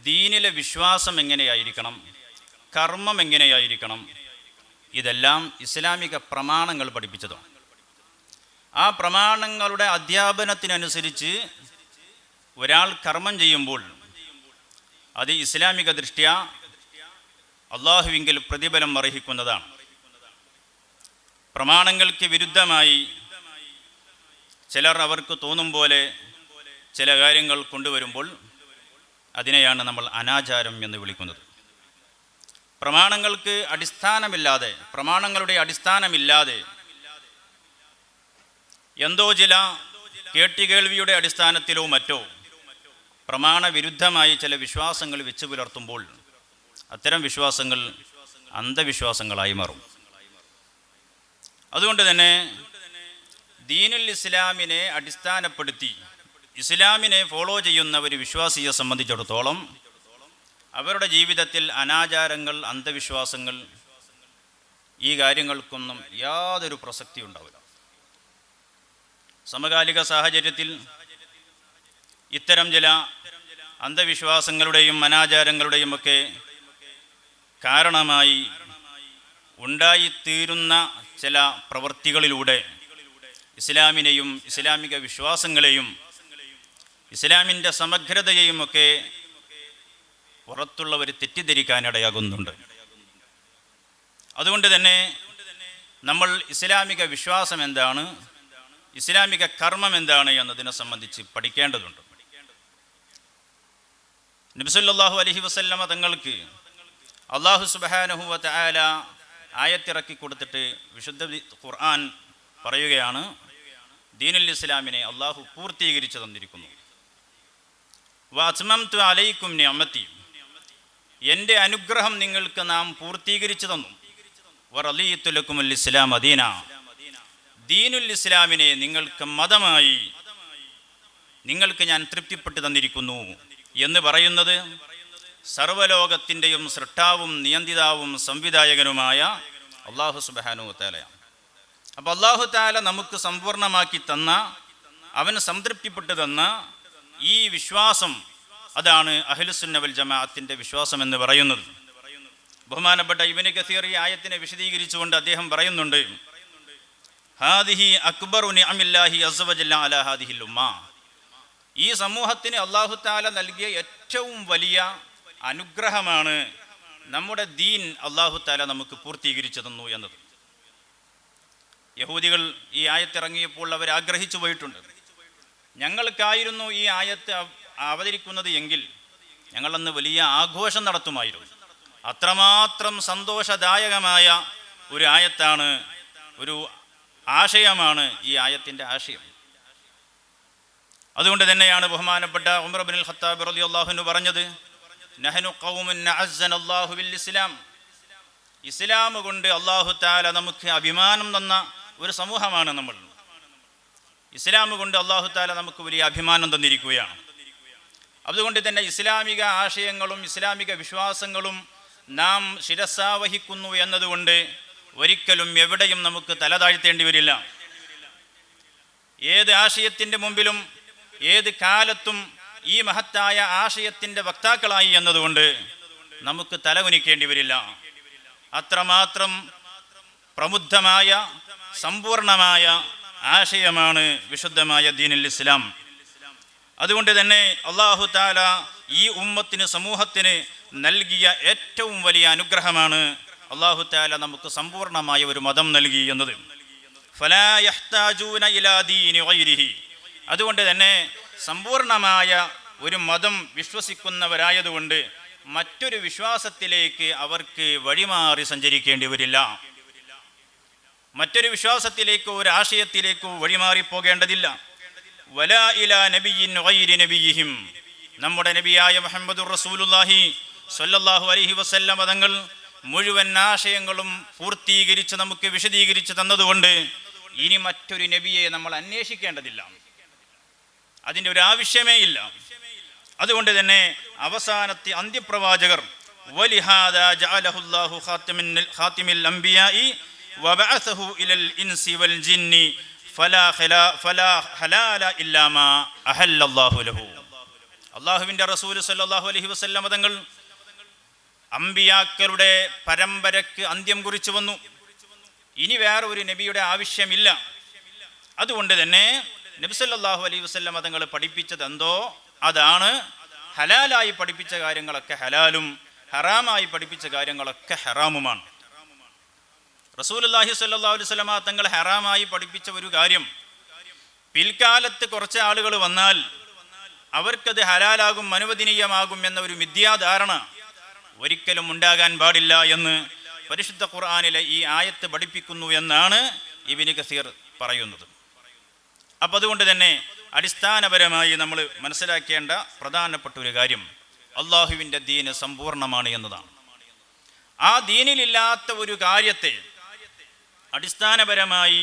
ദീനിലെ വിശ്വാസം എങ്ങനെയായിരിക്കണം, കർമ്മം എങ്ങനെയായിരിക്കണം, ഇതെല്ലാം ഇസ്ലാമിക പ്രമാണങ്ങൾ പഠിപ്പിച്ചതാണ്. ആ പ്രമാണങ്ങളുടെ അധ്യാപനത്തിനനുസരിച്ച് ഒരാൾ കർമ്മം ചെയ്യുമ്പോൾ അത് ഇസ്ലാമിക ദൃഷ്ട്യാ അള്ളാഹുവിങ്കിൽ പ്രതിഫലം അർഹിക്കുന്നതാണ്. പ്രമാണങ്ങൾക്ക് വിരുദ്ധമായി ചിലർ അവർക്ക് തോന്നും പോലെ ചില കാര്യങ്ങൾ കൊണ്ടുവരുമ്പോൾ അതിനെയാണ് നമ്മൾ അനാചാരം എന്ന് വിളിക്കുന്നത്. പ്രമാണങ്ങളുടെ അടിസ്ഥാനമില്ലാതെ എന്തോ ചില കേട്ടുകേൾവിയുടെ അടിസ്ഥാനത്തിലോ മറ്റോ പ്രമാണവിരുദ്ധമായി ചില വിശ്വാസങ്ങൾ വെച്ച് പുലർത്തുമ്പോൾ അത്തരം വിശ്വാസങ്ങൾ അന്ധവിശ്വാസങ്ങളായി മാറും. അതുകൊണ്ട് തന്നെ ദീനുൽ ഇസ്ലാമിനെ അടിസ്ഥാനപ്പെടുത്തി ഇസ്ലാമിനെ ഫോളോ ചെയ്യുന്ന ഒരു വിശ്വാസിയെ സംബന്ധിച്ചിടത്തോളം അവരുടെ ജീവിതത്തിൽ അനാചാരങ്ങൾ, അന്ധവിശ്വാസങ്ങൾ, ഈ കാര്യങ്ങൾക്കൊന്നും യാതൊരു പ്രസക്തി ഉണ്ടാവില്ല. സമകാലിക സാഹചര്യത്തിൽ ഇത്തരം ചില അന്ധവിശ്വാസങ്ങളുടെയും അനാചാരങ്ങളുടെയും ഒക്കെ കാരണമായി ഉണ്ടായിത്തീരുന്ന ചില പ്രവൃത്തികളിലൂടെ ഇസ്ലാമിനെയും ഇസ്ലാമിക വിശ്വാസങ്ങളെയും ഇസ്ലാമിൻ്റെ സമഗ്രതയെയും ഒക്കെ പുറത്തുള്ളവർ തെറ്റിദ്ധരിക്കാനിടയാകുന്നുണ്ട്. അതുകൊണ്ട് തന്നെ നമ്മൾ ഇസ്ലാമിക വിശ്വാസം എന്താണ്, ഇസ്ലാമിക കർമ്മം എന്താണ് എന്നതിനെ സംബന്ധിച്ച് പഠിക്കേണ്ടതുണ്ട്. നബി സല്ലല്ലാഹു അലൈഹി വസല്ലമ തങ്ങൾക്ക് അല്ലാഹു സുബ്ഹാനഹു വ തആല ആയത്തിറക്കി കൊടുത്തിട്ട് വിശുദ്ധ ഖുർആൻ പറയുകയാണ്, ദീനുൽ ഇസ്ലാമിനെ അള്ളാഹു പൂർത്തീകരിച്ചു തന്നിരിക്കുന്നു. വഅത്മംതു അലൈക്കും നിഅമതി, എൻ്റെ അനുഗ്രഹം നിങ്ങൾക്ക് നാം പൂർത്തീകരിച്ചു തന്നു. വറളീതു ലക്കുമുൽ ഇസ്ലാമ ദീന, ദീനുൽ ഇസ്ലാമിനെ നിങ്ങൾക്ക് മതമായി നിങ്ങൾക്ക് ഞാൻ തൃപ്തിപ്പെട്ടു തന്നിരിക്കുന്നു എന്ന് പറയുന്നത് സർവ്വലോകത്തിൻ്റെയും സൃഷ്ടാവും നിയന്ത്രിതാവും സംവിധായകനുമായ അല്ലാഹു സുബ്ഹാനഹു വ തആലയാണ്. അപ്പോൾ അല്ലാഹു തആല നമുക്ക് സമ്പൂർണ്ണമാക്കി തന്ന, അവൻ സംതൃപ്തിപ്പെട്ടു തന്ന ഈ വിശ്വാസം, അതാണ് അഹ്ലുസുന്ന വൽ ജമാഅത്തിൻ്റെ വിശ്വാസം എന്ന് പറയുന്നത്. ബഹുമാനപ്പെട്ട ഇബ്നു കസീർ ഈ ആയത്തിനെ വിശദീകരിച്ചുകൊണ്ട് അദ്ദേഹം പറയുന്നുണ്ട്, ഹാദിഹി അക്ബറു നിഅമില്ലാഹി അസ്സ വജല്ല അലാ ഹാദിഹിൽ ഉമ്മ, ഈ സമൂഹത്തിന് അല്ലാഹു തആല നൽകിയ ഏറ്റവും വലിയ അനുഗ്രഹമാണ് നമ്മുടെ ദീൻ അല്ലാഹു തആല നമുക്ക് പൂർത്തീകരിച്ചു തന്നു എന്നത്. യഹൂദികൾ ഈ ആയത്തിറങ്ങിയപ്പോൾ അവർ ആഗ്രഹിച്ചു പോയിട്ടുണ്ട്, ഞങ്ങൾക്കായിരുന്നു ഈ ആയത്ത് അവതരിക്കുന്നത് എങ്കിൽ ഞങ്ങളന്ന് വലിയ ആഘോഷം നടത്തുമായിരുന്നു. അത്രമാത്രം സന്തോഷദായകമായ ഒരു ആയത്താണ്, ഒരു ആശയമാണ് ഈ ആയത്തിൻ്റെ ആശയം. അതുകൊണ്ട് തന്നെയാണ് ബഹുമാനപ്പെട്ട ഉമർ ഇബ്നുൽ ഖത്താബ് റളിയല്ലാഹു അൻഹു പറഞ്ഞത്, നഹ്നു ഖൗമുൻ അഅസ്സനല്ലാഹു ബിൽ ഇസ്ലാം, ഇസ്ലാം കൊണ്ട് അല്ലാഹു തആല നമുക്ക് അഭിമാനം തന്ന ഒരു സമൂഹമാണ് നമ്മൾ. ഇസ്ലാം കൊണ്ട് അല്ലാഹു തആല നമുക്ക് വലിയ അഭിമാനം തന്നിരിക്കുകയാണ്. അതുകൊണ്ട് തന്നെ ഇസ്ലാമിക ആശയങ്ങളും ഇസ്ലാമിക വിശ്വാസങ്ങളും നാം ശിരസാവഹിക്കുന്നു എന്നതുകൊണ്ട് ഒരിക്കലും എവിടെയും നമുക്ക് തലതാഴ്ത്തേണ്ടി വരില്ല. ഏത് ആശയത്തിൻ്റെ മുമ്പിലും ഏത് കാലത്തും ഈ മഹത്തായ ആശയത്തിൻ്റെ വക്താക്കളായി എന്നതുകൊണ്ട് നമുക്ക് തലകുനിക്കേണ്ടി വരില്ല. അത്രമാത്രം പ്രബുദ്ധമായ സമ്പൂർണമായ ആശയമാണ് വിശുദ്ധമായ ദീനുൽ ഇസ്ലാം. അതുകൊണ്ട് തന്നെ അല്ലാഹു തആല ഈ ഉമ്മത്തിന്, സമൂഹത്തിന് നൽകിയ ഏറ്റവും വലിയ അനുഗ്രഹമാണ് അല്ലാഹു തആല നമുക്ക് സമ്പൂർണമായ ഒരു മതം നൽകി എന്നത്. ഫലാ യഹ്താജൂന ഇലാ ദീനി ഗൈരിഹി, അതുകൊണ്ട് തന്നെ സമ്പൂർണമായ ഒരു മതം വിശ്വസിക്കുന്നവരായതുകൊണ്ട് മറ്റൊരു വിശ്വാസത്തിലേക്ക് അവർക്ക് വഴിമാറി സഞ്ചരിക്കേണ്ടി വരില്ല. മറ്റൊരു വിശ്വാസത്തിലേക്കോ ഒരു ആശയത്തിലേക്കോ വഴിമാറിപ്പോകേണ്ടതില്ല. വലാ ഇലാ നബിയ്യിൻ ഗൈരി നബിയിഹിം, നമ്മുടെ നബിയായ മുഹമ്മദുർ റസൂലുള്ളാഹി സ്വല്ലല്ലാഹു അലൈഹി വസല്ലം തങ്ങൾ മുഴുവൻ ആശയങ്ങളും പൂർത്തീകരിച്ച് നമുക്ക് വിശദീകരിച്ച് തന്നതുകൊണ്ട് ഇനി മറ്റൊരു നബിയെ നമ്മൾ അന്വേഷിക്കേണ്ടതില്ല, അതിൻ്റെ ഒരു ആവശ്യമേ ഇല്ല. അതുകൊണ്ട് തന്നെ അവസാനത്തെ അന്ത്യപ്രവാചകർ വലിഹാദാ ജഅലഹുല്ലാഹു ഖാതിമിൽ അംബിയാഇ വബഅസഹു ഇലൽ ഇൻസി വൽ ജിന്നി ഫലാ ഹലാല ഇല്ലാ മാ അഹല്ലല്ലാഹു ലഹു. അള്ളാഹുവിൻ്റെ റസൂൽ സല്ലല്ലാഹു അലൈഹി വസല്ലം തങ്ങൾ അമ്പിയാക്കളുടെ പരമ്പരയ്ക്ക് അന്ത്യം കുറിച്ചു വന്നു. ഇനി വേറെ ഒരു നബിയുടെ ആവശ്യമില്ല. അതുകൊണ്ട് തന്നെ നബി സല്ലല്ലാഹു അലൈഹി വസല്ലം തങ്ങൾ പഠിപ്പിച്ചത് എന്തോ അതാണ്. ഹലാലായി പഠിപ്പിച്ച കാര്യങ്ങളൊക്കെ ഹലാലും ഹറാമായി പഠിപ്പിച്ച കാര്യങ്ങളൊക്കെ ഹറാമുമാണ്. റസൂലുള്ളാഹി സ്വല്ലല്ലാഹു അലൈഹി വസല്ലം തങ്ങൾ ഹറാമായി പഠിപ്പിച്ച ഒരു കാര്യം പിൽക്കാലത്ത് കുറച്ച് ആളുകൾ വന്നാൽ അവർക്കത് ഹലാലാകും അനുവദനീയമാകും എന്ന ഒരു മിഥ്യാധാരണ ഒരിക്കലും ഉണ്ടാകാൻ പാടില്ല എന്ന് പരിശുദ്ധ ഖുർആനിലെ ഈ ആയത്ത് പഠിപ്പിക്കുന്നു എന്നാണ് ഇബ്നു കസീർ പറയുന്നത്. അപ്പം അതുകൊണ്ട് തന്നെ അടിസ്ഥാനപരമായി നമ്മൾ മനസ്സിലാക്കേണ്ട പ്രധാനപ്പെട്ട ഒരു കാര്യം അള്ളാഹുവിൻ്റെ ദീന് സമ്പൂർണ്ണമാണ് എന്നതാണ്. ആ ദീനിലില്ലാത്ത ഒരു കാര്യത്തെ അടിസ്ഥാനപരമായി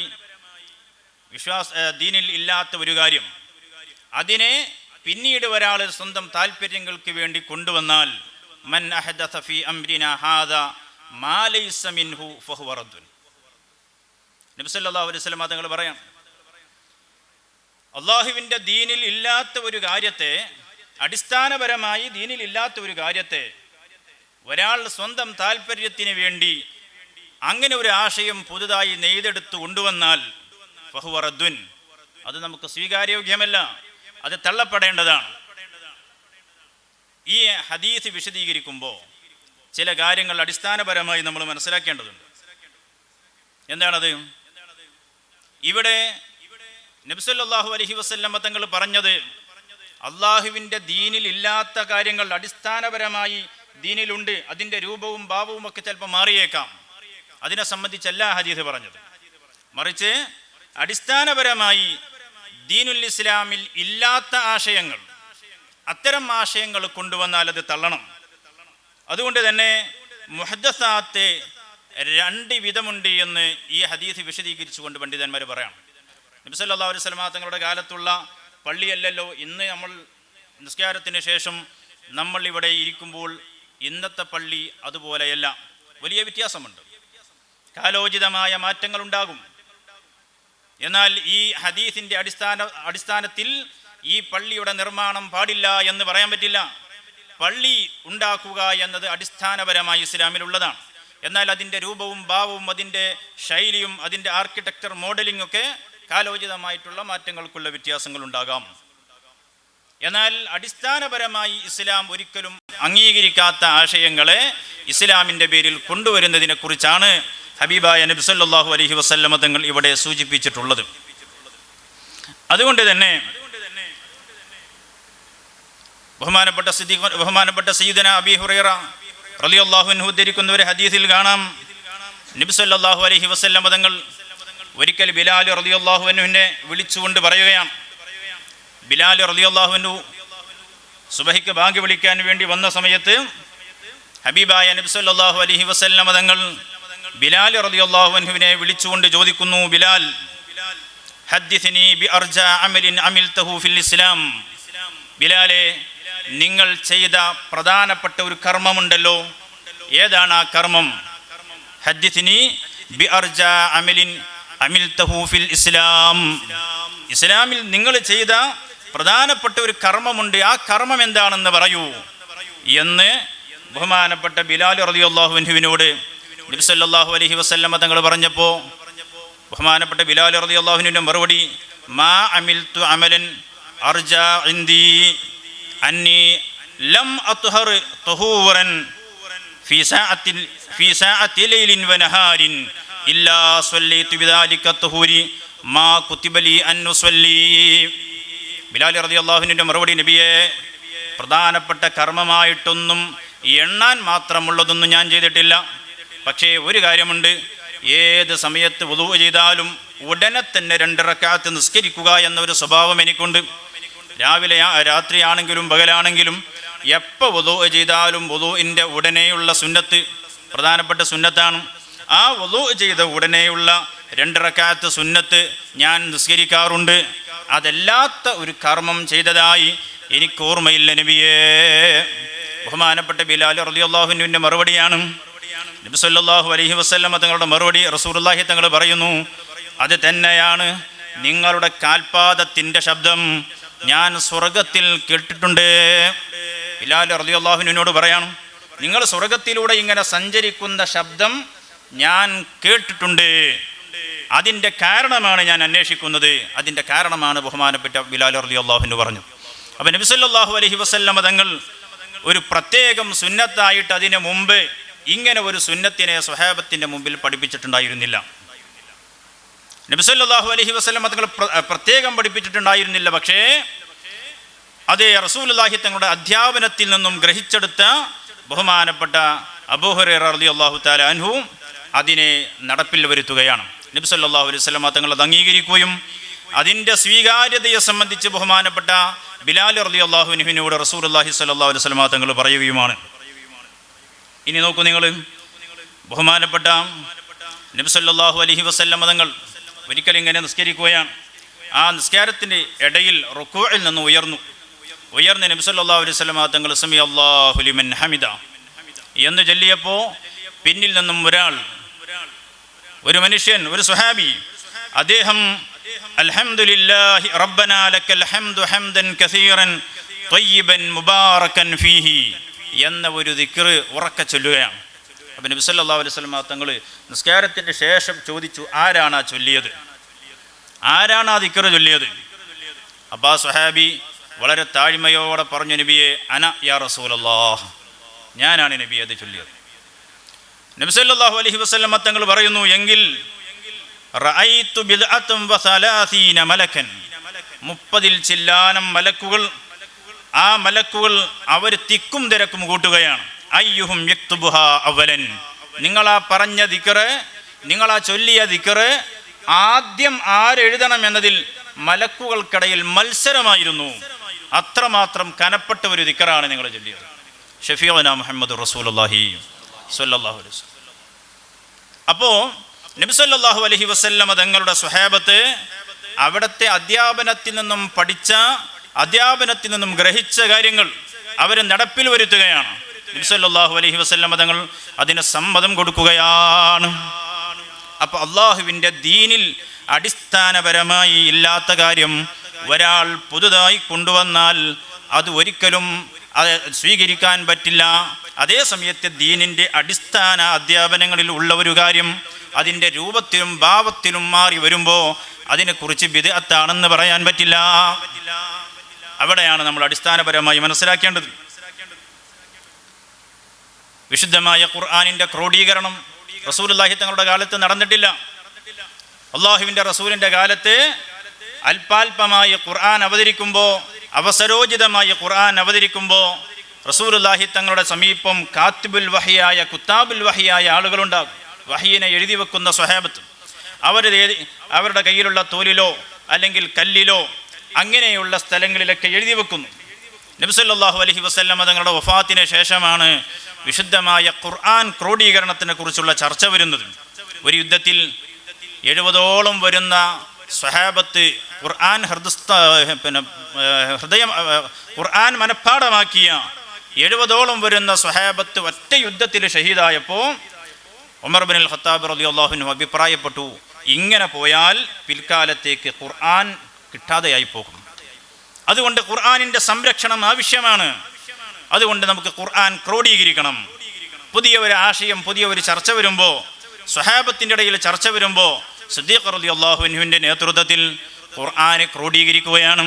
ദീനിൽ ഇല്ലാത്ത ഒരു കാര്യം അതിനെ പിന്നീട് ഒരാൾ സ്വന്തം താല്പര്യങ്ങൾക്ക് വേണ്ടി കൊണ്ടുവന്നാൽ മൻ അഹദസ ഫീ അംരിനാ ഹാദാ മാ ലൈസ മിൻഹു ഫഹുവ റദ്ദുൻ. നബി സല്ലല്ലാഹു അലൈഹി വസല്ലം തങ്ങൾ പറയാം, അള്ളാഹുവിൻ്റെ ദീനിൽ ഇല്ലാത്ത ഒരു കാര്യത്തെ, അടിസ്ഥാനപരമായി ദീനിൽ ഇല്ലാത്ത ഒരു കാര്യത്തെ ഒരാൾ സ്വന്തം താല്പര്യത്തിന് വേണ്ടി അങ്ങനെ ഒരു ആശയം പുതുതായി നെയ്തെടുത്ത് കൊണ്ടുവന്നാൽ ഫഹുവ റദ്ദുൻ, അത് നമുക്ക് സ്വീകാര്യോഗ്യമല്ല, അത് തള്ളപ്പെടേണ്ടതാണ്. ഈ ഹദീസ് വിശദീകരിക്കുമ്പോൾ ചില കാര്യങ്ങൾ അടിസ്ഥാനപരമായി നമ്മൾ മനസ്സിലാക്കേണ്ടതുണ്ട്. എന്താണത്? ഇവിടെ നബി സല്ലല്ലാഹു അലൈഹി വസല്ലം തങ്ങൾ പറഞ്ഞത് അള്ളാഹുവിൻ്റെ ദീനിൽ ഇല്ലാത്ത കാര്യങ്ങൾ അടിസ്ഥാനപരമായി ദീനിലുണ്ട്, അതിൻ്റെ രൂപവും ഭാവവും ഒക്കെ ചിലപ്പോൾ മാറിയേക്കാം. അതിനെ സംബന്ധിച്ചല്ല ഹദീസ് പറഞ്ഞത്. മറിച്ച് അടിസ്ഥാനപരമായി ദീനുൽ ഇസ്ലാമിൽ ഇല്ലാത്ത ആശയങ്ങൾ, അത്തരം ആശയങ്ങൾ കൊണ്ടുവന്നാൽ അത് തള്ളണം. അതുകൊണ്ട് തന്നെ മുഹദ്ദസാത്ത് രണ്ട് വിധമുണ്ട് എന്ന് ഈ ഹദീസ് വിശദീകരിച്ചുകൊണ്ട് പണ്ഡിതന്മാർ പറയാം. നബി സല്ലല്ലാഹു അലൈഹി വസല്ലം തങ്ങളുടെ കാലത്തുള്ള പള്ളിയല്ലല്ലോ ഇന്ന് നമ്മൾ നിസ്കാരത്തിന് ശേഷം നമ്മൾ ഇവിടെ ഇരിക്കുമ്പോൾ ഇന്നത്തെ പള്ളി അതുപോലെയല്ല, വലിയ വ്യത്യാസമുണ്ട്, കാലോചിതമായ മാറ്റങ്ങളുണ്ടാകും. എന്നാൽ ഈ ഹദീസിൻ്റെ അടിസ്ഥാനത്തിൽ ഈ പള്ളിയുടെ നിർമ്മാണം പാടില്ല എന്ന് പറയാൻ പറ്റില്ല. പള്ളി ഉണ്ടാക്കുക എന്നത് അടിസ്ഥാനപരമായി ഇസ്ലാമിലുള്ളതാണ്. എന്നാൽ അതിൻ്റെ രൂപവും ഭാവവും അതിൻ്റെ ശൈലിയും അതിൻ്റെ ആർക്കിടെക്ചർ മോഡലിംഗ് ഒക്കെ കാലോചിതമായിട്ടുള്ള മാറ്റങ്ങൾക്കുള്ള വ്യത്യാസങ്ങൾ ഉണ്ടാകാം. എന്നാൽ അടിസ്ഥാനപരമായി ഇസ്ലാം ഒരിക്കലും അംഗീകരിക്കാത്ത ആശയങ്ങളെ ഇസ്ലാമിൻ്റെ പേരിൽ കൊണ്ടുവരുന്നതിനെ കുറിച്ചാണ് ഹബീബായ നബി സല്ലല്ലാഹു അലൈഹി വസല്ലം തങ്ങൾ ഇവിടെ സൂചിപ്പിച്ചിട്ടുള്ളത്. അതുകൊണ്ട് തന്നെ ബഹുമാനപ്പെട്ട സയ്യിദന അബീ ഹുറൈറ റളിയല്ലാഹു അൻഹു ഉദ്ധരിക്കുന്ന ഒരു ഹദീസിൽ കാണാം, നബി സല്ലല്ലാഹു അലൈഹി വസല്ലം തങ്ങൾ ഒരിക്കൽ ബിലാൽ റളിയല്ലാഹു അൻഹുവിനെ വിളിച്ചുകൊണ്ട് പറയുകയാണ്. ബിലാൽ റളിയല്ലാഹു അൻഹു സുബഹിക്ക് ബാങ്ക് വിളിക്കാൻ വേണ്ടി വന്ന സമയത്ത് ഹബീബായ നബി സല്ലല്ലാഹു അലൈഹി വസല്ലം തങ്ങൾ ബിലാൽ റളിയല്ലാഹു അൻഹുവിനെ വിളിച്ചുകൊണ്ട് ചോദിക്കുന്നു, ബിലാൽ ഹദ്ദിസ്നി ബി അർജാ അമലിൻ അമിൽതഹു ഫിൽ ഇസ്ലാം. ബിലാലെ, നിങ്ങൾ ചെയ്ത പ്രധാനപ്പെട്ട ഒരു കർമ്മമുണ്ടല്ലോ, ഏതാണ് ആ കർമ്മം? ഹദ്ദിസ്നി ബി അർജാ അമലിൻ അമിൽതഹു ഫിൽ ഇസ്ലാം. ഇസ്ലാമിൽ നിങ്ങൾ ചെയ്ത പ്രധാനപ്പെട്ട ഒരു കർമ്മമുണ്ട്, ആ കർമ്മം എന്താണെന്ന് പറയൂ എന്ന് ബഹുമാനപ്പെട്ട ബിലാൽ റളിയല്ലാഹു അൻഹുവിനോട് നബി സല്ലല്ലാഹു അലൈഹി വസല്ലം തങ്ങൾ പറഞ്ഞപ്പോൾ ബഹുമാനപ്പെട്ട ബിലാൽ റളിയല്ലാഹു അൻഹുവിന്റെ മറുപടി, മാ അമിൽതു അമലൻ അർജാ ഇൻദി അന്നി ലം അത്ഹർ തുഹൂറൻ ഫീ സഅത്തി ലൈലിൻ വനഹാരിൻ ഇല്ലാ സ്വല്ലൈതു ബിദാലിക തുഹൂരി മാ കുതിബ ലി അൻ ഉസല്ലി. ബിലാൽ റളിയല്ലാഹു അൻഹുവിന്റെ മറുപടി, നബിയെ, പ്രധാനപ്പെട്ട കർമ്മമായിട്ടൊന്നും എണ്ണാൻ മാത്രമുള്ളതൊന്നും ഞാൻ ചെയ്തിട്ടില്ല. പക്ഷേ ഒരു കാര്യമുണ്ട്, ഏത് സമയത്ത് വുളൂ ചെയ്താലും ഉടനെ തന്നെ 2 റക്അത്ത് നിസ്കരിക്കുക എന്നൊരു സ്വഭാവം എനിക്കുണ്ട്. രാവിലെ രാത്രിയാണെങ്കിലും പകലാണെങ്കിലും എപ്പോൾ വുളൂ ചെയ്താലും വുളൂഇൻ്റെ ഉടനെയുള്ള സുന്നത്ത് പ്രധാനപ്പെട്ട സുന്നത്താണ്. ആ വുളൂ ചെയ്ത ഉടനെയുള്ള 2 റക്അത്ത് സുന്നത്ത് ഞാൻ നിസ്കരിക്കാറുണ്ട്. അതല്ലാത്ത ഒരു കർമ്മം ചെയ്തതായി എനിക്ക് ഓർമ്മയില്ല നബിയേ. ബഹുമാനപ്പെട്ട ബിലാൽ റളിയല്ലാഹു അൻഹുവിന്റെ മറുപടിയാണ്. നബി സല്ലല്ലാഹു അലൈഹി വസല്ലം തങ്ങളുടെ മറുപടി റസൂലുള്ളാഹി തങ്ങൾ പറയുന്നു, അത് തന്നെയാണ് നിങ്ങളുടെ കാൽപാദത്തിൻ്റെ ശബ്ദം ഞാൻ സ്വർഗത്തിൽ കേട്ടിട്ടുണ്ട്. ബിലാൽ റളിയല്ലാഹു അൻഹുവിനോട് പറയാണ്, നിങ്ങൾ സ്വർഗത്തിലൂടെ ഇങ്ങനെ സഞ്ചരിക്കുന്ന ശബ്ദം ഞാൻ കേട്ടിട്ടുണ്ട്. അതിൻ്റെ കാരണമാണ് ഞാൻ അന്വേഷിക്കുന്നത്. അതിൻ്റെ കാരണമാണ് ബഹുമാനപ്പെട്ട ബിലാൽ റളിയല്ലാഹു അൻഹു പറഞ്ഞു. അപ്പോൾ നബി സല്ലല്ലാഹു അലൈഹി വസല്ലം തങ്ങൾ ഒരു പ്രത്യേകം സുന്നത്തായിട്ട് അതിന് മുമ്പ് ഇങ്ങനെ ഒരു സുന്നത്തിനെ സ്വഹാബത്തിൻ്റെ മുമ്പിൽ പഠിപ്പിച്ചിട്ടുണ്ടായിരുന്നില്ല. നബി സല്ലല്ലാഹു അലൈഹി വസല്ലം തങ്ങൾ പ്രത്യേകം പഠിപ്പിച്ചിട്ടുണ്ടായിരുന്നില്ല. പക്ഷേ അതേ റസൂലുള്ളാഹി തങ്ങളുടെ അധ്യാപനത്തിൽ നിന്നും ഗ്രഹിച്ചെടുത്ത ബഹുമാനപ്പെട്ട അബൂ ഹുറൈറ റളിയല്ലാഹു തആല അൻഹു അതിനെ നടപ്പിൽ വരുത്തുകയാണ്. നബി സല്ലല്ലാഹു അലൈഹി വസല്ലം തങ്ങൾ അത് അംഗീകരിക്കുകയും അതിൻ്റെ സ്വീകാര്യതയെ സംബന്ധിച്ച് ബഹുമാനപ്പെട്ട ബിലാൽ റളിയല്ലാഹു അൻഹുവിനോട് റസൂലുള്ളാഹി സ്വല്ലല്ലാഹു അലൈഹി വസല്ലം തങ്ങൾ പറയുകയുമാണ്. ഇനി നോക്കൂ നിങ്ങൾ, ബഹുമാനപ്പെട്ട നബി സല്ലല്ലാഹു അലൈഹി വസല്ലം തങ്ങൾ ഒരിക്കൽ ഇങ്ങനെ നിസ്കരിക്കുകയാണ്. ആ നിസ്കാരത്തിൻ്റെ ഇടയിൽ റുക്കൂഇൽ നിന്ന് ഉയർന്ന് നബി സല്ലല്ലാഹു അലൈഹി വസല്ലം തങ്ങൾ സമി അല്ലാഹു ലിമൻ ഹമിദ എന്ന് ചൊല്ലിയപ്പോൾ പിന്നിൽ നിന്നും ഒരു മനുഷ്യൻ, ഒരു സ്വഹാബി, അദ്ദേഹം അൽഹംദുലില്ലാഹി റബ്ബനാ ലക്കൽ ഹംദു ഹംദൻ കസീറൻ ത്വയ്യിബൻ മുബാറകൻ ഫീഹി എന്ന ഒരു ദിക്ർ ഉറക്കെ ചൊല്ലുകയാണ്. അപ്പോൾ നബി സല്ലല്ലാഹു അലൈഹി വസല്ലം തങ്ങൾ നിസ്കാരത്തിൻ്റെ ശേഷം ചോദിച്ചു, ആരാണ് ആ ചൊല്ലിയത്? ആരാണ് ആ ദിക്ർ ചൊല്ലിയത്? അപ്പോൾ ആ സ്വഹാബി വളരെ താഴ്മയോടെ പറഞ്ഞു, നബിയെ അന യാ റസൂലല്ലാഹ്, ഞാനാണ് നബി അത് ചൊല്ലിയത്. നബി സല്ലല്ലാഹു അലൈഹി വസല്ലം തങ്ങൾ പറയുന്നു, എങ്കിൽ റഅയ്തു ബിദ്അതൻ വസലാസീന മലക്കൻ, 30 ചില്ലാനം മലക്കുകൾ, ആ മലക്കുകൾ അവർ തിക്കും തിരക്കും കൂട്ടുകയാണ്. അയ്യുഹും യക്തുബുഹാ അവലൻ, നിങ്ങളാ പറഞ്ഞ ദിക്ർ, നിങ്ങളാ ചൊല്ലിയ ദിക്ർ ആദ്യം ആരെഴുതണം എന്നതിൽ മലക്കുകൾക്കിടയിൽ മത്സരമായിരുന്നു. അത്രമാത്രം കനപ്പെട്ട ഒരു ദിക്റാണ് നിങ്ങൾ ചൊല്ലിയത്. ഷഫീഉനാ മുഹമ്മദ് റസൂലുള്ളാഹി സ്വല്ലല്ലാഹു അലൈഹി വസല്ലം. അപ്പോൾ നബി സല്ലല്ലാഹു അലൈഹി വസല്ലം തങ്ങളുടെ സ്വഹാബത്ത് അവിടുത്തെ അധ്യാപനത്തിൽ നിന്നും പഠിച്ച, അധ്യാപനത്തിൽ നിന്നും ഗ്രഹിച്ച കാര്യങ്ങൾ അവർ നടപ്പിൽ വരുത്തുകയാണ്. നബി സല്ലല്ലാഹു അലൈഹി വസല്ലം തങ്ങൾ അതിന് സമ്മതം കൊടുക്കുകയാണ്. അപ്പോൾ അള്ളാഹുവിൻ്റെ ദീനിൽ അടിസ്ഥാനപരമായി ഇല്ലാത്ത കാര്യം ഒരാൾ പുതുതായി കൊണ്ടുവന്നാൽ അത് ഒരിക്കലും അത് സ്വീകരിക്കാൻ പറ്റില്ല. അതേ സമയത്ത് ദീനിൻ്റെ അടിസ്ഥാന അധ്യാപനങ്ങളിൽ ഉള്ള ഒരു കാര്യം അതിൻ്റെ രൂപത്തിലും ഭാവത്തിലും മാറി വരുമ്പോൾ അതിനെക്കുറിച്ച് ബിദ്അത്താണെന്ന് പറയാൻ പറ്റില്ല. അവിടെയാണ് നമ്മൾ അടിസ്ഥാനപരമായി മനസ്സിലാക്കേണ്ടത്. വിശുദ്ധമായ ഖുർആനിൻ്റെ ക്രോഡീകരണം റസൂലുള്ളാഹി തങ്ങളുടെ കാലത്ത് നടന്നിട്ടില്ല. അള്ളാഹുവിൻ്റെ റസൂലിൻ്റെ കാലത്ത് അല്പാൽപമായി ഖുർആൻ അവതരിക്കുമ്പോൾ, അവസരോചിതമായി ഖുർആൻ അവതരിക്കുമ്പോൾ റസൂലുള്ളാഹി തങ്ങളുടെ സമീപം കാത്തിബുൽ വഹിയായ, കുത്താബുൽ വഹിയായ ആളുകളുണ്ടാകും. വഹിയിനെ എഴുതി വെക്കുന്ന സ്വഹാബത്ത് അവരുടെ കയ്യിലുള്ള തോലിലോ അല്ലെങ്കിൽ കല്ലിലോ അങ്ങനെയുള്ള സ്ഥലങ്ങളിലൊക്കെ എഴുതി വെക്കുന്നു. നബി സല്ലല്ലാഹു അലൈഹി വസല്ലം തങ്ങളുടെ വഫാത്തിന് ശേഷമാണ് വിശുദ്ധമായ ഖുർആൻ ക്രോഡീകരണത്തിനെ കുറിച്ചുള്ള ചർച്ച വരുന്നത്. ഒരു യുദ്ധത്തിൽ 70ഓളം വരുന്ന സ്വഹാബത്ത് ഖുർആൻ ഖുർആൻ മനഃപ്പാഠമാക്കിയ 70ഓളം വരുന്ന സ്വഹാബത്ത് ഒറ്റ യുദ്ധത്തിൽ ഷഹീദായപ്പോൾ ഉമർ ഇബ്നുൽ ഖത്താബ് റളിയല്ലാഹു അൻഹു അഭിപ്രായപ്പെട്ടു, ഇങ്ങനെ പോയാൽ പിൽക്കാലത്തേക്ക് ഖുർആൻ കിട്ടാതെയായി പോകും. അതുകൊണ്ട് ഖുർആനിൻ്റെ സംരക്ഷണം ആവശ്യമാണ്. അതുകൊണ്ട് നമുക്ക് ഖുർആൻ ക്രോഡീകരിക്കണം. പുതിയ ഒരു ആശയം, പുതിയ ഒരു ചർച്ച വരുമ്പോൾ, സ്വഹാബത്തിൻ്റെ ഇടയിൽ ചർച്ച വരുമ്പോൾ സിദ്ദീഖ് റളിയല്ലാഹു അൻഹുവിൻ്റെ നേതൃത്വത്തിൽ ഖുർആനെ ക്രോഡീകരിക്കുകയാണ്.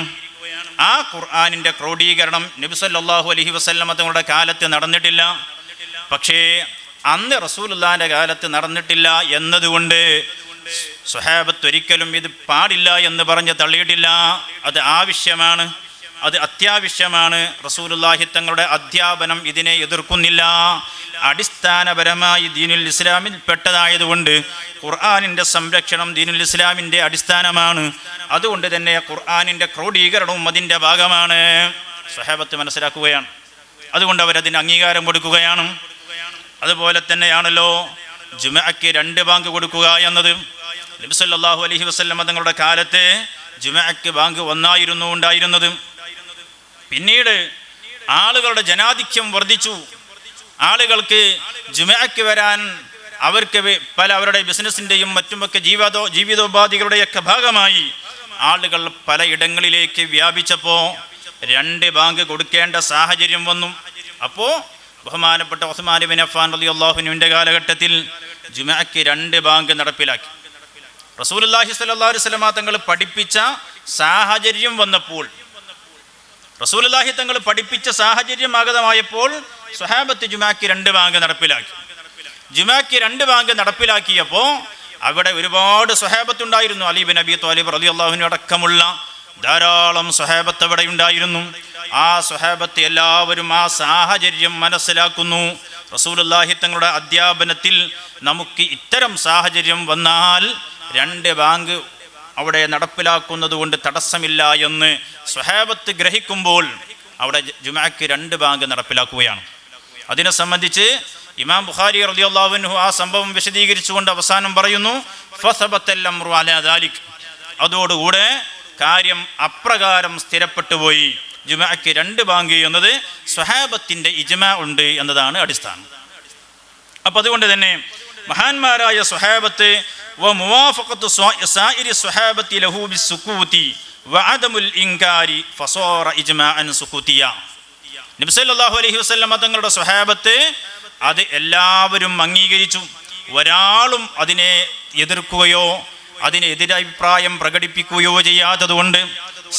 ആ ഖുർആനിൻ്റെ ക്രോഡീകരണം നബി സല്ലല്ലാഹു അലൈഹി വസല്ലം തങ്ങളുടെ കാലത്ത് നടന്നിട്ടില്ല. പക്ഷേ അന്ന് റസൂലുള്ളാഹിൻ്റെ കാലത്ത് നടന്നിട്ടില്ല എന്നതുകൊണ്ട് സ്വഹാബത്ത് ഒരിക്കലും ഇത് പാടില്ല എന്ന് പറഞ്ഞ് തള്ളിയിട്ടില്ല. അത് ആവശ്യമാണ്, അത് അത്യാവശ്യമാണ്. റസൂലുള്ളാഹി തങ്ങളുടെ അധ്യാപനം ഇതിനെ എതിർക്കുന്നില്ല. അടിസ്ഥാനപരമായി ദീനുൽ ഇസ്ലാമിൽ പെട്ടതായതുകൊണ്ട് ഖുർആനിൻ്റെ സംരക്ഷണം ദീനുൽ ഇസ്ലാമിൻ്റെ അടിസ്ഥാനമാണ്. അതുകൊണ്ട് തന്നെ ഖുർആനിൻ്റെ ക്രോഡീകരണവും അതിൻ്റെ ഭാഗമാണ്. സ്വഹാബത്ത് മനസ്സിലാക്കുകയാണ്. അതുകൊണ്ട് അവരതിന് അംഗീകാരം കൊടുക്കുകയാണ്. അതുപോലെ തന്നെയാണല്ലോ ജുമഅക്ക് 2 ബാങ്ക് കൊടുക്കുക എന്നത്. നബി സല്ലല്ലാഹു അലൈഹി വസല്ലം തങ്ങളുടെ കാലത്ത് ജുമഅക്ക് ബാങ്ക് ഒന്നായിരുന്നു ഉണ്ടായിരുന്നത്. പിന്നീട് ആളുകളുടെ ജനാധിക്യം വർദ്ധിച്ചു. ആളുകൾക്ക് ജുമഅക്ക് വരാൻ അവർക്ക് അവരുടെ ബിസിനസ്സിൻ്റെയും മറ്റുമൊക്കെ ജീവിതോപാധികളുടെയൊക്കെ ഭാഗമായി ആളുകൾ പലയിടങ്ങളിലേക്ക് വ്യാപിച്ചപ്പോൾ 2 ബാങ്ക് കൊടുക്കേണ്ട സാഹചര്യം വന്നു. അപ്പോൾ ബഹുമാനപ്പെട്ട ഉസ്മാൻ ഇബ്നു അഫ്ഫാൻ റളിയല്ലാഹു അൻഹുവിൻ്റെ കാലഘട്ടത്തിൽ ജുമുഅക്ക് 2 ബാങ്ക് നടപ്പിലാക്കി. റസൂലുള്ളാഹി സ്വല്ലല്ലാഹു അലൈഹി വസല്ലം തങ്ങൾ പഠിപ്പിച്ച സാഹചര്യം വന്നപ്പോൾ, റസൂലുള്ളാഹി തങ്ങൾ പഠിപ്പിച്ച സാഹചര്യം ആഗതമായപ്പോൾ സ്വഹാബത്ത് ജുമുഅക്ക് 2 ബാങ്ക് നടപ്പിലാക്കി. ജുമുഅക്ക് 2 ബാങ്ക് നടപ്പിലാക്കിയപ്പോൾ അവിടെ ഒരുപാട് സ്വഹാബത്തുണ്ടായിരുന്നു. അലി ബിൻ അബി ത്വാലിബ് റളിയല്ലാഹു അൻഹു അടക്കമുള്ള ധാരാളം സ്വഹാബത്ത് അവിടെ ഉണ്ടായിരുന്നു. ആ സ്വഹാബത്ത് എല്ലാവരും ആ സാഹചര്യം മനസ്സിലാക്കുന്നു. റസൂലുള്ളാഹി തങ്ങളുടെ അധ്യാപനത്തിൽ നമുക്ക് ഇത്തരം സാഹചര്യം വന്നാൽ 2 ബാങ്ക് അവിടെ നടപ്പിലാക്കുന്നത് കൊണ്ട് തടസ്സമില്ല എന്ന് സ്വഹാബത്ത് ഗ്രഹിക്കുമ്പോൾ അവിടെ ജുമുഅക്ക് 2 ബാങ്ക് നടപ്പിലാക്കുകയാണ്. അതിനെ സംബന്ധിച്ച് ഇമാം ബുഖാരി റളിയല്ലാഹു അൻഹു ആ സംഭവം വിശദീകരിച്ചുകൊണ്ട് അവസാനം പറയുന്നു, ഫസബത്തൽ അംറു അലാ ദാലിക്, അതോടുകൂടെ കാര്യം അപ്രകാരം സ്ഥിരപ്പെട്ടു പോയി. ജുമുഅക്ക് 2 ബാങ്ക് എന്നത് സ്വഹാബത്തിന്റെ ഇജ്മാ ഉണ്ട് എന്നതാണ് അടിസ്ഥാനം. അപ്പം അതുകൊണ്ട് തന്നെ മഹാന്മാരായ സ്വഹാബത്ത് وموافقة سائر الصحابة له بالسكوت وعدم الإنكار فصار إجماعا سكوتيا. നബി സല്ലല്ലാഹു അലൈഹി വസല്ലം തങ്ങളുടെ സ്വഹാബത്ത് അത് എല്ലാവരും അംഗീകരിച്ചു. ഒരാളും അതിനെ എതിർക്കുകയോ അതിനെതിരഭിപ്രായം പ്രകടിപ്പിക്കുകയോ ചെയ്യാത്തതുകൊണ്ട്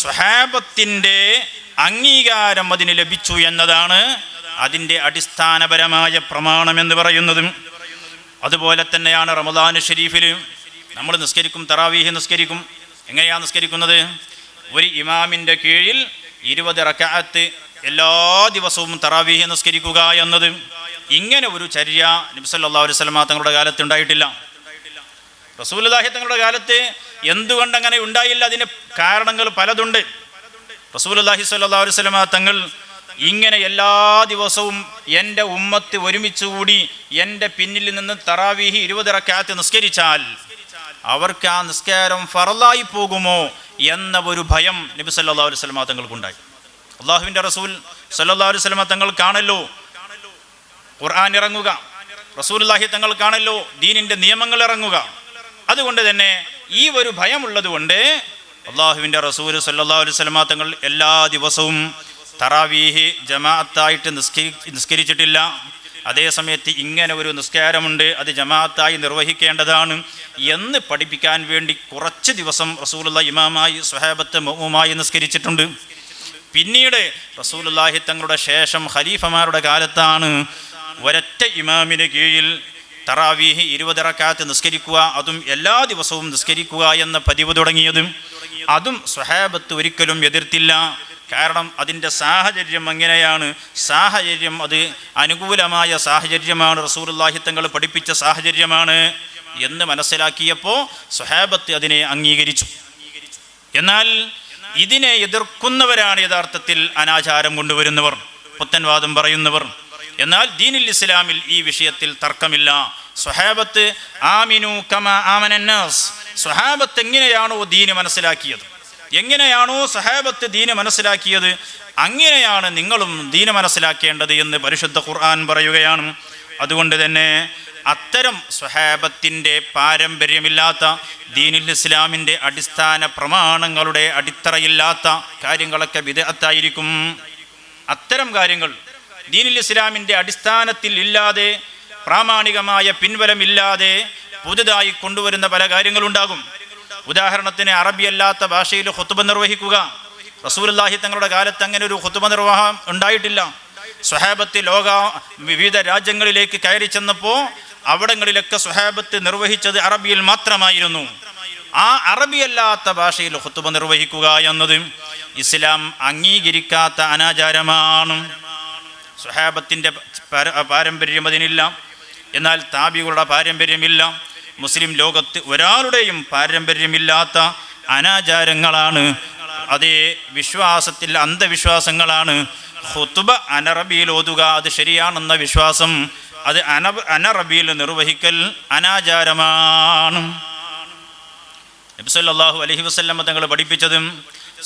സ്വഹാബത്തിൻ്റെ അംഗീകാരം അതിന് ലഭിച്ചു എന്നതാണ് അതിൻ്റെ അടിസ്ഥാനപരമായ പ്രമാണം എന്ന് പറയുന്നതും. അതുപോലെ തന്നെയാണ് റമദാൻ ഷരീഫിൽ നമ്മൾ നിസ്കരിക്കും, തറാവീഹ് നിസ്കരിക്കും. എങ്ങനെയാണ് നിസ്കരിക്കുന്നത്? ഒരു ഇമാമിൻ്റെ കീഴിൽ 20 റക്അത്ത് എല്ലാ ദിവസവും തറാവീഹ് നിസ്കരിക്കുക എന്നത്. ഇങ്ങനെ ഒരു ചര്യ നബി സല്ലല്ലാഹു അലൈഹി വസല്ലം തങ്ങളുടെ കാലത്ത് ഉണ്ടായിട്ടില്ല. റസൂലുള്ളാഹി തങ്ങളുടെ കാലത്ത് എന്തുകൊണ്ട് അങ്ങനെ ഉണ്ടായില്ല? അതിന് കാരണങ്ങൾ പലതുണ്ട്. റസൂലുള്ളാഹി സ്വല്ലല്ലാഹു അലൈഹി വസല്ലം തങ്ങൾ ഇങ്ങനെ എല്ലാ ദിവസവും എൻ്റെ ഉമ്മത്ത് ഒരുമിച്ച് കൂടി എൻ്റെ പിന്നിൽ നിന്ന് തറാവീഹ് 20 റക്അത്ത് നിസ്കരിച്ചാൽ അവർക്ക് ആ നിസ്കാരം ഫർളായി പോകുമോ എന്ന ഒരു ഭയം നബി സല്ലല്ലാഹു അലൈഹി വസല്ലം തങ്ങൾക്കുണ്ടായി. അല്ലാഹുവിൻ്റെ റസൂൽ സല്ലല്ലാഹു അലൈഹി വസല്ലം തങ്ങൾക്കാണല്ലോ ഖുർആൻ ഇറങ്ങുക, റസൂലുള്ളാഹി തങ്ങൾക്കാണല്ലോ ദീനിൻ്റെ നിയമങ്ങൾ ഇറങ്ങുക. അതുകൊണ്ട് തന്നെ ഈ ഒരു ഭയമുള്ളത് കൊണ്ട് അല്ലാഹുവിൻ്റെ റസൂൽ സല്ലല്ലാഹു അലൈഹി വസല്ലം തങ്ങൾ എല്ലാ ദിവസവും തറാവീഹ് ജമാഅത്തായിട്ട് നിസ്കരിച്ചിട്ടില്ല. അതേസമയത്ത് ഇങ്ങനെ ഒരു നിസ്കാരമുണ്ട്, അത് ജമാഅത്തായി നിർവഹിക്കേണ്ടതാണ് എന്ന് പഠിപ്പിക്കാൻ വേണ്ടി കുറച്ച് ദിവസം റസൂലുള്ളാഹി ഇമാമായി സ്വഹാബത്ത് മഅ്മൂമായി നിസ്കരിച്ചിട്ടുണ്ട്. പിന്നീട് റസൂലുള്ളാഹി തങ്ങളുടെ ശേഷം ഖലീഫമാരുടെ കാലത്താണ് ഒരൊറ്റ ഇമാമിന് കീഴിൽ തറാവീഹ് 20 റക്അത്ത് നിസ്കരിക്കുക, അതും എല്ലാ ദിവസവും നിസ്കരിക്കുക എന്ന പതിവ് തുടങ്ങിയതും. അതും സ്വഹാബത്ത് ഒരിക്കലും എതിർത്തില്ല. കാരണം അതിൻ്റെ സാഹചര്യം അങ്ങനെയാണ്. സാഹചര്യം അത് അനുകൂലമായ സാഹചര്യമാണ്, റസൂലുള്ളാഹി തങ്ങൾ പഠിപ്പിച്ച സാഹചര്യമാണ് എന്ന് മനസ്സിലാക്കിയപ്പോൾ സ്വഹാബത്ത് അതിനെ അംഗീകരിച്ചു. എന്നാൽ ഇതിനെ എതിർക്കുന്നവരാണ് യഥാർത്ഥത്തിൽ അനാചാരം കൊണ്ടുവരുന്നവർ, പുത്തൻവാദം പറയുന്നവർ. എന്നാൽ ദീനുൽ ഇസ്ലാമിൽ ഈ വിഷയത്തിൽ തർക്കമില്ല. സ്വഹാബത്ത് ആമിനു കമാ ആമനന്നാസ്, സ്വഹാബത്ത് എങ്ങനെയാണോ ദീന് മനസ്സിലാക്കിയത്, എങ്ങനെയാണോ സഹാബത്ത് ദീന് മനസ്സിലാക്കിയത്, അങ്ങനെയാണ് നിങ്ങളും ദീന് മനസ്സിലാക്കേണ്ടത് എന്ന് പരിശുദ്ധ ഖുർആൻ പറയുകയാണ്. അതുകൊണ്ട് തന്നെ അത്തരം സ്വഹാബത്തിൻ്റെ പാരമ്പര്യമില്ലാത്ത, ദീനുൽ ഇസ്ലാമിൻ്റെ അടിസ്ഥാന പ്രമാണങ്ങളുടെ അടിത്തറയില്ലാത്ത കാര്യങ്ങളൊക്കെ ബിദ്അത്തായിരിക്കും. അത്തരം കാര്യങ്ങൾ ദീനുൽ ഇസ്ലാമിൻ്റെ അടിസ്ഥാനത്തിൽ ഇല്ലാതെ, പ്രാമാണികമായ പിൻബലമില്ലാതെ പുതുതായി കൊണ്ടുവരുന്ന പല കാര്യങ്ങളുണ്ടാകും. ഉദാഹരണത്തിന് അറബിയല്ലാത്ത ഭാഷയിൽ ഖുത്ബ നിർവഹിക്കുക. റസൂലുള്ളാഹി തങ്ങളുടെ കാലത്ത് അങ്ങനെ ഒരു ഖുത്ബ നിർവഹണം ഉണ്ടായിട്ടില്ല. സ്വഹാബത്ത് വിവിധ രാജ്യങ്ങളിലേക്ക് കയറി ചെന്നപ്പോൾ അവിടങ്ങളിലൊക്കെ സ്വഹാബത്ത് നിർവഹിച്ചത് അറബിയിൽ മാത്രമായിരുന്നു. ആ അറബിയല്ലാത്ത ഭാഷയിൽ ഖുത്ബ നിർവഹിക്കുക എന്നത് ഇസ്ലാം അംഗീകരിക്കാത്ത അനാചാരമാണ്. സ്വഹാബത്തിൻ്റെ പാരമ്പര്യം അതിനില്ല. എന്നാൽ താബികളുടെ പാരമ്പര്യമില്ല. മുസ്ലിം ലോകത്ത് ഒരാളുടെയും പാരമ്പര്യമില്ലാത്ത അനാചാരങ്ങളാണ്, അതേ വിശ്വാസത്തിൽ അന്ധവിശ്വാസങ്ങളാണ്. ഖുത്ബ അനറബിയിൽ ഓതുക അത് ശരിയാണെന്ന വിശ്വാസം, അത് അനറബിയിൽ നിർവഹിക്കൽ അനാചാരമാണ്. നബി സല്ലല്ലാഹു അലൈഹി വസല്ലം തങ്ങൾ പഠിപ്പിച്ചതും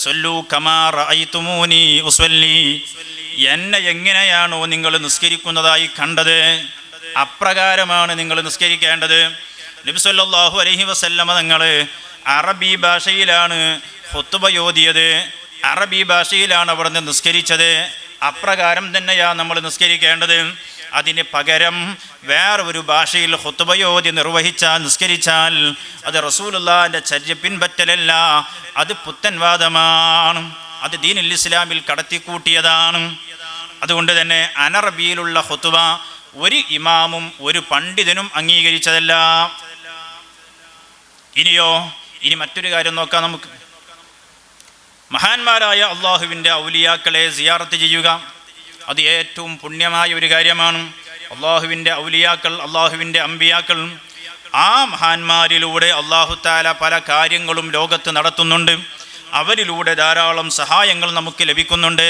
സല്ലു കമാ റഅയ്തുമൂനി ഉസല്ലി, എന്നെ എങ്ങനെയാണോ നിങ്ങൾ നിസ്കരിക്കുന്നതായി കണ്ടത് അപ്രകാരമാണ് നിങ്ങൾ നിസ്കരിക്കേണ്ടത്. നബി സല്ലല്ലാഹു അലൈഹി വസല്ലം തങ്ങൾ അറബി ഭാഷയിലാണ് ഖുത്ബയോദിയത്, അറബി ഭാഷയിലാണ് അവിടുന്ന് നിസ്കരിച്ചത്. അപ്രകാരം തന്നെയാ നമ്മൾ നിസ്കരിക്കേണ്ടത്. അതിന് പകരം വേറെ ഒരു ഭാഷയിൽ ഖുത്ബയോദി നിസ്കരിച്ചാൽ അത് റസൂലുള്ളാഹിന്റെ ചര്യ പിൻപറ്റലല്ല, അത് പുത്തൻവാദമാണ്, അത് ദീനുൽ ഇസ്ലാമിൽ കടത്തിക്കൂട്ടിയതാണ്. അതുകൊണ്ട് തന്നെ അനറബിയിലുള്ള ഖുത്ബ ഒരു ഇമാമും ഒരു പണ്ഡിതനും അംഗീകരിച്ചതല്ല. ഇനി മറ്റൊരു കാര്യം നോക്കാം നമുക്ക്. മഹാന്മാരായ അള്ളാഹുവിൻ്റെ ഔലിയാക്കളെ സിയാറത്ത് ചെയ്യുക അത് ഏറ്റവും പുണ്യമായ ഒരു കാര്യമാണ്. അള്ളാഹുവിൻ്റെ ഔലിയാക്കൾ, അള്ളാഹുവിൻ്റെ അമ്പിയാക്കൾ, ആ മഹാന്മാരിലൂടെ അള്ളാഹു തആല പല കാര്യങ്ങളും ലോകത്ത് നടത്തുന്നുണ്ട്. അവരിലൂടെ ധാരാളം സഹായങ്ങൾ നമുക്ക് ലഭിക്കുന്നുണ്ട്.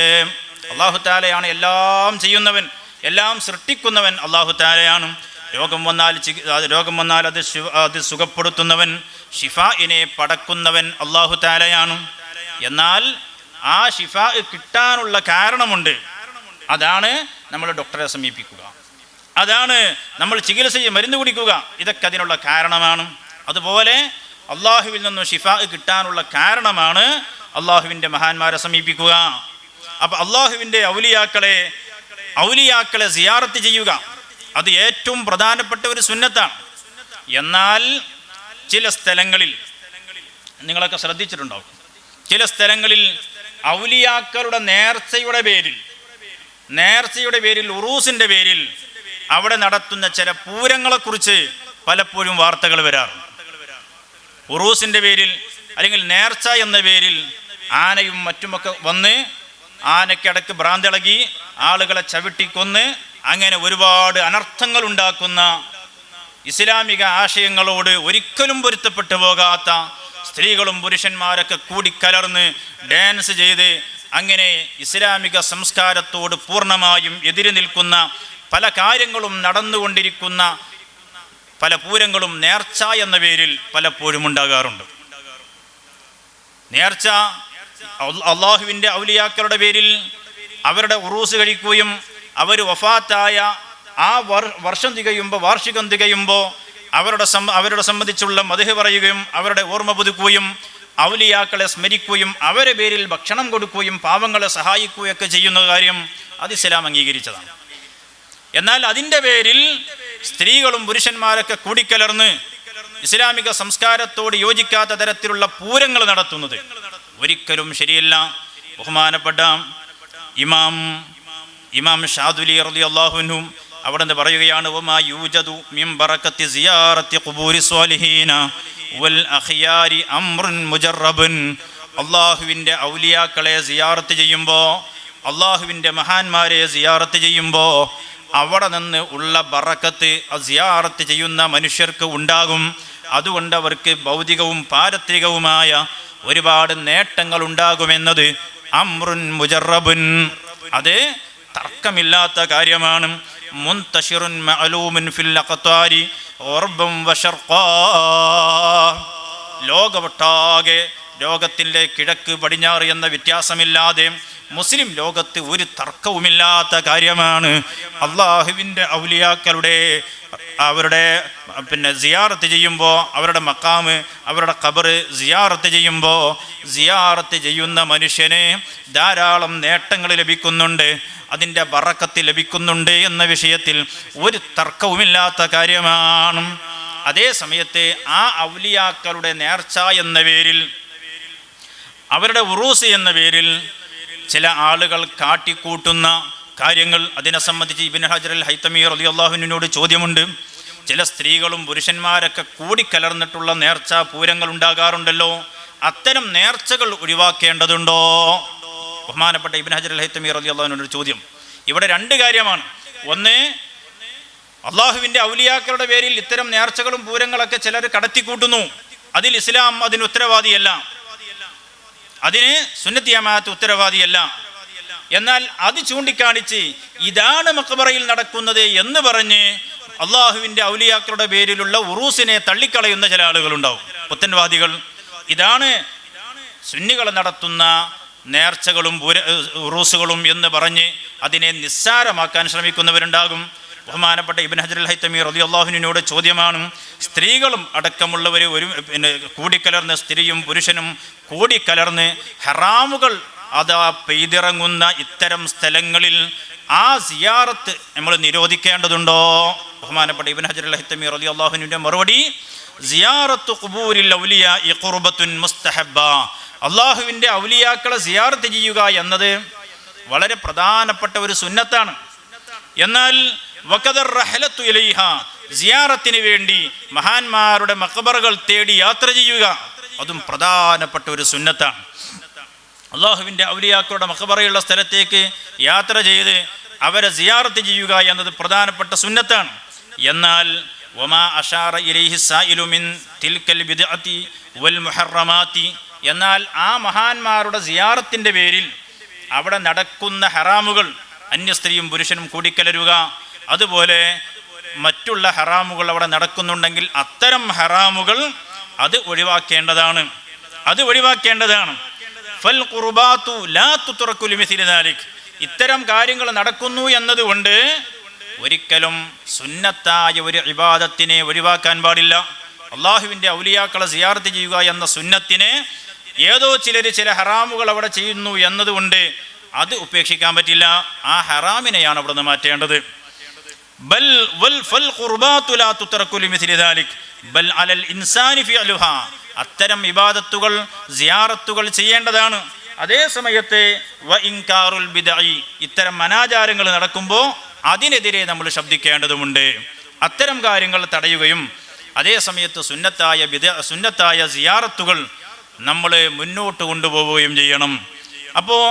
അള്ളാഹു തആലയാണ് എല്ലാം ചെയ്യുന്നവൻ, എല്ലാം സൃഷ്ടിക്കുന്നവൻ അള്ളാഹു തആലയാണ്. രോഗം വന്നാൽ അത് സുഖപ്പെടുത്തുന്നവൻ, ഷിഫാഇനെ പടക്കുന്നവൻ അള്ളാഹു തആലയാണ്. എന്നാൽ ആ ഷിഫാ കിട്ടാനുള്ള കാരണമുണ്ട്. അതാണ് നമ്മൾ ഡോക്ടറെ സമീപിക്കുക, അതാണ് നമ്മൾ ചികിത്സ മരുന്ന് കുടിക്കുക, ഇതൊക്കെ അതിനുള്ള കാരണമാണ്. അതുപോലെ അള്ളാഹുവിൽ നിന്നും ഷിഫാ കിട്ടാനുള്ള കാരണമാണ് അള്ളാഹുവിൻ്റെ മഹാന്മാരെ സമീപിക്കുക. അപ്പം അള്ളാഹുവിൻ്റെ ഔലിയാക്കളെ സിയാറത്ത് ചെയ്യുക അത് ഏറ്റവും പ്രധാനപ്പെട്ട ഒരു സുന്നത്താണ്. എന്നാൽ ചില സ്ഥലങ്ങളിൽ നിങ്ങളൊക്കെ ശ്രദ്ധിച്ചിട്ടുണ്ടാവും, ചില സ്ഥലങ്ങളിൽ ഔലിയാക്കളുടെ നേർച്ചയുടെ പേരിൽ ഉറൂസിൻ്റെ പേരിൽ അവിടെ നടത്തുന്ന ചില പൂരങ്ങളെക്കുറിച്ച് പലപ്പോഴും വാർത്തകൾ വരാറുണ്ട്. ഉറൂസിൻ്റെ പേരിൽ അല്ലെങ്കിൽ നേർച്ച എന്ന പേരിൽ ആനയും മറ്റുമൊക്കെ വന്ന് ആനയ്ക്കിടക്ക് ഭ്രാന്തിളകി ആളുകളെ ചവിട്ടിക്കൊന്ന് അങ്ങനെ ഒരുപാട് അനർത്ഥങ്ങൾ ഉണ്ടാക്കുന്ന, ഇസ്ലാമിക ആശയങ്ങളോട് ഒരിക്കലും പൊരുത്തപ്പെട്ടു പോകാത്ത, സ്ത്രീകളും പുരുഷന്മാരൊക്കെ കൂടിക്കലർന്ന് ഡാൻസ് ചെയ്ത് അങ്ങനെ ഇസ്ലാമിക സംസ്കാരത്തോട് പൂർണ്ണമായും എതിര് നിൽക്കുന്ന പല കാര്യങ്ങളും നടന്നുകൊണ്ടിരിക്കുന്ന പല പൂരങ്ങളും നേർച്ച എന്ന പേരിൽ പലപ്പോഴും ഉണ്ടാകാറുണ്ട്. നേർച്ച അള്ളാഹുവിൻ്റെ ഔലിയാക്കളുടെ പേരിൽ അവരുടെ ഉറൂസ് കഴിക്കുകയും അവർ വഫാത്തായ ആ വർഷം തികയുമ്പോൾ, വാർഷികം തികയുമ്പോൾ അവരുടെ സംബന്ധിച്ചുള്ള മദ്ഹ് പറയുകയും അവരുടെ ഓർമ്മ പുതുക്കുകയും ഔലിയാക്കളെ സ്മരിക്കുകയും അവരുടെ പേരിൽ ഭക്ഷണം കൊടുക്കുകയും പാവങ്ങളെ സഹായിക്കുകയൊക്കെ ചെയ്യുന്ന കാര്യം അത് ഇസ്ലാം അംഗീകരിച്ചതാണ്. എന്നാൽ അതിൻ്റെ പേരിൽ സ്ത്രീകളും പുരുഷന്മാരൊക്കെ കൂടിക്കലർന്ന് ഇസ്ലാമിക സംസ്കാരത്തോട് യോജിക്കാത്ത തരത്തിലുള്ള പൂരങ്ങൾ നടത്തുന്നത് ഒരിക്കലും ശരിയല്ല. ബഹുമാനപ്പെട്ട ഇമാം ഷാദുലി റളിയല്ലാഹു അൻഹു അവിടുന്ന് പറയുകയാണ്, വമാ യൂജദു മിൻ ബറകത്തി സിയാറത്തി ഖുബൂരി സ്വാലിഹീന വൽ അഖിയാരി അംറുൻ മുജറബൻ. അള്ളാഹുവിൻ്റെ ഔലിയാക്കളെ സിയാറത്ത് ചെയ്യുമ്പോൾ, അള്ളാഹുവിൻ്റെ മഹാന്മാരെ സിയാറത്ത് ചെയ്യുമ്പോൾ അവിടെ നിന്ന് ഉള്ള ബറക്കത്ത് സിയാറത്ത് ചെയ്യുന്ന മനുഷ്യർക്ക് ഉണ്ടാകും. അതുകൊണ്ട് അവർക്ക് ഭൗതികവും പാരത്രികവുമായ ഒരുപാട് നേട്ടങ്ങൾ ഉണ്ടാകുമെന്നത് അംറുൻ മുജറബുൻ, അത് തർക്കമില്ലാത്ത കാര്യമാണ്. മുൻതശിറുൻ മഅലൂമുൻ ഫിൽ അഖ്താരി ഗർബൻ വശർഖാ. ലോകവൊട്ടാകെ, ലോകത്തിൻ്റെ കിഴക്ക് പടിഞ്ഞാറ് എന്ന വ്യത്യാസമില്ലാതെ മുസ്ലിം ലോകത്ത് ഒരു തർക്കവുമില്ലാത്ത കാര്യമാണ് അള്ളാഹുവിൻ്റെ ഔലിയാക്കളുടെ അവരുടെ സിയാറത്ത് ചെയ്യുമ്പോൾ, അവരുടെ മക്കാമ്, അവരുടെ ഖബർ സിയാറത്ത് ചെയ്യുമ്പോൾ സിയാറത്ത് ചെയ്യുന്ന മനുഷ്യന് ധാരാളം നേട്ടങ്ങൾ ലഭിക്കുന്നുണ്ട്, അതിൻ്റെ ബറക്കത്ത് ലഭിക്കുന്നുണ്ട് എന്ന വിഷയത്തിൽ ഒരു തർക്കവുമില്ലാത്ത കാര്യമാണ്. അതേ സമയത്ത് ആ ഔലിയാക്കളുടെ നേർച്ച എന്ന പേരിൽ, അവരുടെ ഉറൂസ് എന്ന പേരിൽ ചില ആളുകൾ കാട്ടിക്കൂട്ടുന്ന കാര്യങ്ങൾ, അതിനെ സംബന്ധിച്ച് ഇബ്നു ഹജർ അൽ ഹൈതമി റളിയല്ലാഹു അൻഹുവിനോട് ചോദ്യമുണ്ട്. ചില സ്ത്രീകളും പുരുഷന്മാരൊക്കെ കൂടിക്കലർന്നിട്ടുള്ള നേർച്ച പൂരങ്ങൾ ഉണ്ടാകാറുണ്ടല്ലോ, അത്തരം നേർച്ചകൾ ഒഴിവാക്കേണ്ടതുണ്ടോ? ബഹുമാനപ്പെട്ട ഇബ്നു ഹജർ അൽ ഹൈതമി റളിയല്ലാഹു അൻഹുവിനോട് ചോദ്യം. ഇവിടെ രണ്ട് കാര്യമാണ്. ഒന്ന്, അള്ളാഹുവിൻ്റെ ഔലിയാക്കളുടെ പേരിൽ ഇത്തരം നേർച്ചകളും പൂരങ്ങളൊക്കെ ചിലർ കടത്തിക്കൂട്ടുന്നു, അതിൽ ഇസ്ലാം അതിന് ഉത്തരവാദിയല്ല, അതിന് സുന്നത്ത് ജമാഅത്ത് ഉത്തരവാദിയല്ല. എന്നാൽ അത് ചൂണ്ടിക്കാണിച്ച് ഇതാണ് മഖ്ബറയിൽ നടക്കുന്നത് എന്ന് പറഞ്ഞ് അള്ളാഹുവിൻ്റെ ഔലിയാക്കളുടെ പേരിലുള്ള ഉറൂസിനെ തള്ളിക്കളയുന്ന ചില ആളുകളുണ്ടാവും, പുത്തൻവാദികൾ. ഇതാണ് സുന്നികൾ നടത്തുന്ന നേർച്ചകളും ഉറൂസുകളും എന്ന് പറഞ്ഞ് അതിനെ നിസ്സാരമാക്കാൻ ശ്രമിക്കുന്നവരുണ്ടാകും. ബഹുമാനപ്പെട്ട ഇബ്നു ഹജറുൽ ഹൈതമി റളിയല്ലാഹുവിനോട് ചോദ്യമാണ്, സ്ത്രീകളും അടക്കമുള്ളവർ കൂടിക്കലർന്ന്, സ്ത്രീയും പുരുഷനും കൂടിക്കലർന്ന് ഹറാമുകൾ അതാ പെയ്തിറങ്ങുന്ന ഇത്തരം സ്ഥലങ്ങളിൽ ആ സിയാറത്ത് നമ്മൾ നിരോധിക്കേണ്ടതുണ്ടോ? ബഹുമാനപ്പെട്ട ഇബ്നു ഹജറുൽ ഹൈതമി റളിയല്ലാഹുവിന്റെ മറുപടി, സിയാറത്തു ഖുബൂരിൽ ഔലിയാഇ ഖുർബത്തുൻ മുസ്തഹബ്ബ. അള്ളാഹുവിൻ്റെ ഔലിയാക്കളെ സിയാറത്ത് ചെയ്യുക എന്നത് വളരെ പ്രധാനപ്പെട്ട ഒരു സുന്നത്താണ്. എന്നാൽ വഖദർ റഹലത്തു ഇലൈഹ, സിയാറത്തിന് വേണ്ടി മഹാന്മാരുടെ മഖബറുകൾ തേടി യാത്ര ചെയ്യുക, അതും പ്രധാനപ്പെട്ട ഒരു സുന്നത്താണ്. അള്ളാഹുവിൻ്റെ ഔലിയാക്കളുടെ മഖബറയുള്ള സ്ഥലത്തേക്ക് യാത്ര ചെയ്ത് അവരെ സിയാറത്ത് ചെയ്യുക എന്നത് പ്രധാനപ്പെട്ട സുന്നത്താണ്. എന്നാൽ വമാ അഷാറ ഇലൈഹി സായിലു മിൻ തിൽക്കൽ ബിദ്അതി വൽ മുഹറമാതി, എന്നാൽ ആ മഹാന്മാരുടെ സിയാറത്തിൻ്റെ പേരിൽ അവിടെ നടക്കുന്ന ഹറാമുകൾ, അന്യ സ്ത്രീയും പുരുഷനും കൂടിക്കലരുക, അതുപോലെ മറ്റുള്ള ഹറാമുകൾ അവിടെ നടക്കുന്നുണ്ടെങ്കിൽ അത്തരം ഹറാമുകൾ അത് ഒഴിവാക്കേണ്ടതാണ്. ഫൽ ഖുർബാതു ലാ തുത്റകു ലിമിസ്ലി ദാലിക്, ഇത്തരം കാര്യങ്ങൾ നടക്കുന്നു എന്നതുകൊണ്ട് ഒരിക്കലും സുന്നത്തായ ഒരു ഇബാദത്തിനെ ഒഴിവാക്കാൻ പാടില്ല. അള്ളാഹുവിൻ്റെ ഔലിയാക്കളെ സിയാറത്ത് ചെയ്യുക എന്ന സുന്നത്തിനെ ഏതോ ചില ഹറാമുകൾ അവിടെ ചെയ്യുന്നു എന്നതുകൊണ്ട് അത് ഉപേക്ഷിക്കാൻ പറ്റില്ല. ആ ഹറാമിനെയാണ് അവിടെ നിന്ന് മാറ്റേണ്ടത്. അത്തരം ഇബാദത്തുകൾ, സിയാറത്തുകൾ ചെയ്യേണ്ടതാണ്. അതേ സമയത്ത് ഇത്തരം അനാചാരങ്ങൾ നടക്കുമ്പോൾ അതിനെതിരെ നമ്മൾ ശബ്ദിക്കേണ്ടതുമുണ്ട്. അത്തരം കാര്യങ്ങൾ തടയുകയും അതേ സമയത്ത് സുന്നത്തായ സിയാറത്തുകൾ നമ്മൾ മുന്നോട്ട് കൊണ്ടുപോവുകയും ചെയ്യണം. അപ്പോൾ